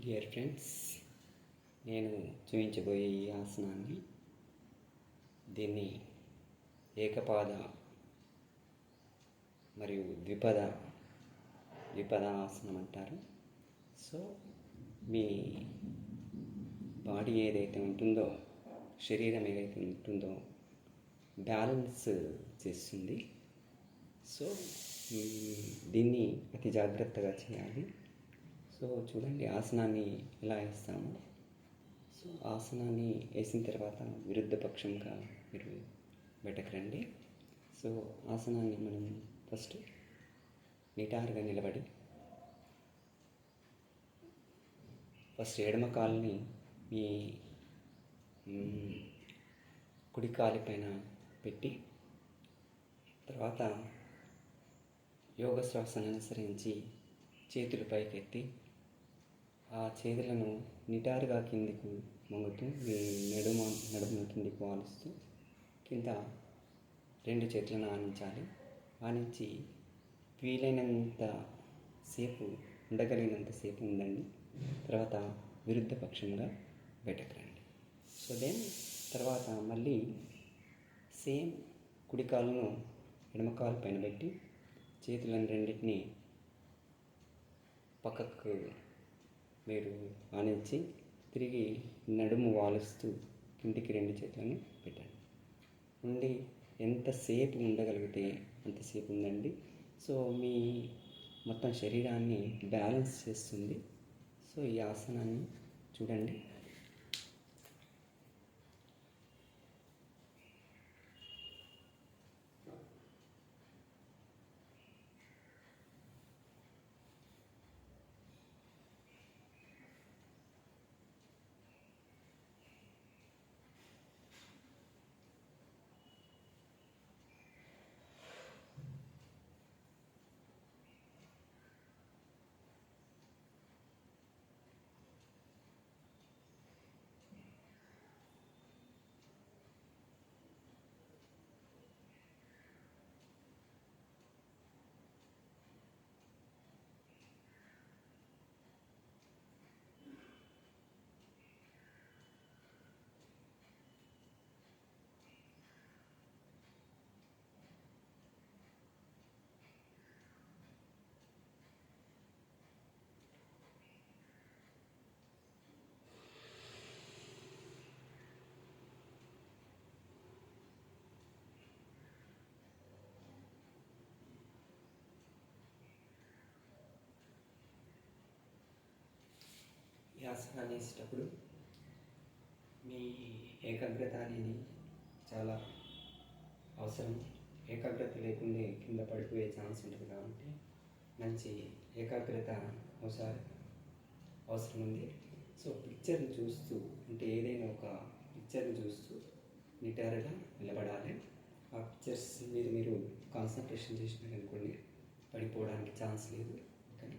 Dear friends, నేను చూపించబోయే ఈ ఆసనాన్ని దీన్ని ఏకపాద మరియు ద్విపద ఆసనం అంటారు. సో మీ బాడీ ఏదైతే ఉంటుందో, శరీరం ఏదైతే ఉంటుందో బ్యాలెన్స్ చేస్తుంది. సో దీన్ని అతి జాగ్రత్తగా చేయాలి. సో చూడండి, ఆసనాన్ని ఎలా వేస్తాము. సో ఆసనాన్ని వేసిన తర్వాత విరుద్ధ పక్షంగా మీరు బయటకు రండి. సో ఆసనాన్ని మనం ఫస్ట్ నిటారుగా నిలబడి ఫస్ట్ ఎడమ కాలుని మీ కుడి కాలి పైన పెట్టి, తర్వాత యోగ శ్వాసను అనుసరించి చేతులు పైకెత్తి ఆ చేతులను నిటారుగా కిందికి మొంగుతూ మీ నడుమును కిందికి వాలుస్తూ కింద రెండు చేతులను ఆనించాలి. ఆనించి వీలైనంత సేపు ఉండగలిగినంతసేపు ఉండండి. తర్వాత విరుద్ధ పక్షంగా బయటకు రండి. సో దెన్ తర్వాత మళ్ళీ సేమ్ కుడి కాలును ఎడమ కాలు పైన పెట్టి చేతులను రెండింటిని పక్కకు మీరు ఆనించి తిరిగి నడుము వాలుస్తూ కిందికి రెండు చేతులను పెట్టండి. ఉండి ఎంతసేపు ఉండగలిగితే అంతసేపు ఉండండి. సో మీ మొత్తం శరీరాన్ని బ్యాలెన్స్ చేస్తుంది. సో ఈ ఆసనాన్ని చూడండి. ఈ ఆసనాన్ని వేసేటప్పుడు మీ ఏకాగ్రత అనేది చాలా అవసరం. ఏకాగ్రత లేకుండా కింద పడిపోయే ఛాన్స్ ఉంటుంది. కాబట్టి మంచి ఏకాగ్రత అవసరం ఉంది. సో పిక్చర్ని చూస్తూ, అంటే ఏదైనా ఒక పిక్చర్ని చూస్తూ నిటారుగా నిలబడాలి. ఆ పిక్చర్స్ మీద మీరు కాన్సన్ట్రేషన్ చేసినారనుకోండి, పడిపోవడానికి ఛాన్స్ లేదు. కానీ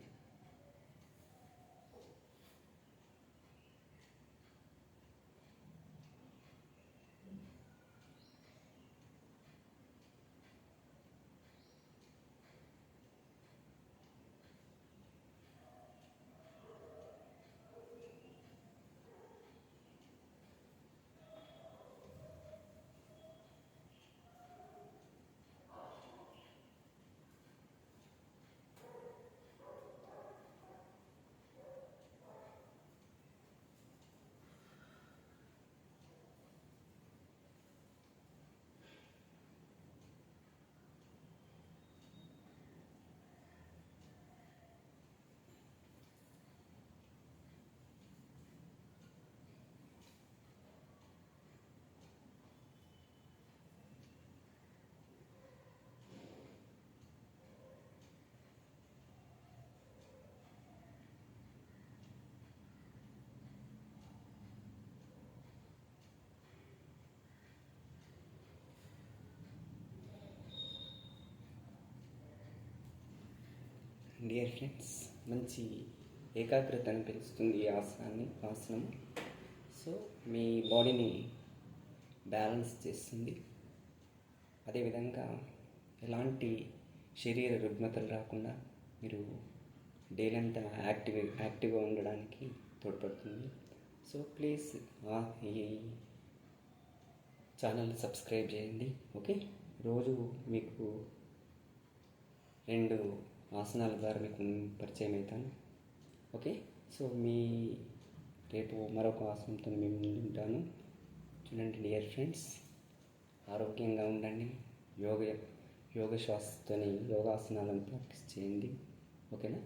డియర్ ఫ్రెండ్స్, మంచి ఏకాగ్రతను పెంచుతుంది ఈ ఆసనం. సో మీ బాడీని బ్యాలెన్స్ చేస్తుంది. అదేవిధంగా ఎలాంటి శరీర రుగ్మతలు రాకుండా మీరు డేలంతా యాక్టివ్గా ఉండడానికి తోడ్పడుతుంది. సో ప్లీజ్ ఈ ఛానల్ని సబ్స్క్రైబ్ చేయండి. ఓకే, రోజు మీకు 2 ఆసనాల ద్వారా మీకు పరిచయం అవుతాను. ఓకే, సో రేపు మరొక ఆసనంతో మేము ముందుంటాను. చూడండి డియర్ ఫ్రెండ్స్, ఆరోగ్యంగా ఉండండి. యోగ శ్వాసతోని యోగాసనాలను ప్రాక్టీస్ చేయండి. ఓకేనా?